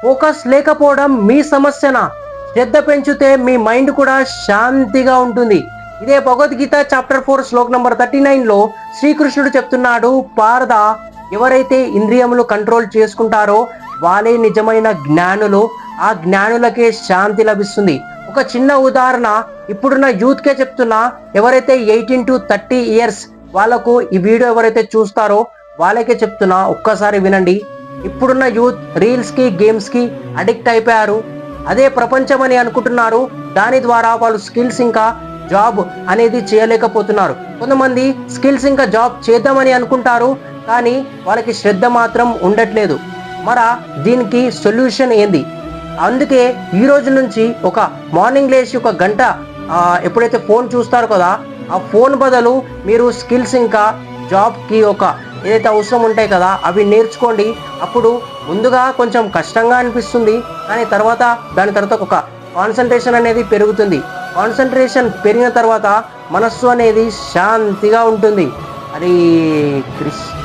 Focus లేకపోవడం మీ సమస్యనా? శ్రద్ధ పెంచితే మీ mind కూడా శాంతిగా ఉంటుంది. ఇదే భగవద్గీత చాప్టర్ 4 శ్లోక్ నంబర్ 39లో శ్రీకృష్ణుడు చెప్తున్నాడు, పారద, ఎవరైతే ఇంద్రియములు కంట్రోల్ చేసుకుంటారో వాళ్ళే నిజమైన జ్ఞానులు. ఆ జ్ఞానులకే శాంతి లభిస్తుంది. ఒక చిన్న ఉదాహరణ ఇప్పుడున్న యూత్కే చెప్తున్నా. ఎవరైతే 18 to 30 years వాళ్ళకు ఈ వీడియో ఎవరైతే చూస్తారో వాళ్ళకే చెప్తున్నా, ఒక్కసారి వినండి. ఇప్పుడున్న యూత్ రీల్స్కి గేమ్స్కి అడిక్ట్ అయిపోయారు. అదే ప్రపంచం అని అనుకుంటున్నారు. దాని ద్వారా వాళ్ళు స్కిల్స్ ఇంకా జాబ్ అనేది చేయలేకపోతున్నారు. కొంతమంది స్కిల్స్ ఇంకా జాబ్ చేద్దామని అనుకుంటారు, కానీ వాళ్ళకి శ్రద్ధ మాత్రం ఉండట్లేదు. మరి దీనికి సొల్యూషన్ ఏంది? అందుకే ఈ రోజు నుంచి ఒక మార్నింగ్ లేచి ఒక గంట ఎప్పుడైతే ఫోన్ చూస్తారో కదా, ఆ ఫోన్ బదులు మీరు స్కిల్స్ ఇంకా జాబ్కి ఒక ఏదైతే అవసరం ఉంటాయి కదా అవి నేర్చుకోండి. అప్పుడు ముందుగా కొంచెం కష్టంగా అనిపిస్తుంది, కానీ దాని తర్వాత ఒక కాన్సన్ట్రేషన్ అనేది పెరుగుతుంది. కాన్సన్ట్రేషన్ పెరిగిన తర్వాత మనస్సు అనేది శాంతిగా ఉంటుంది. హరే కృష్ణ.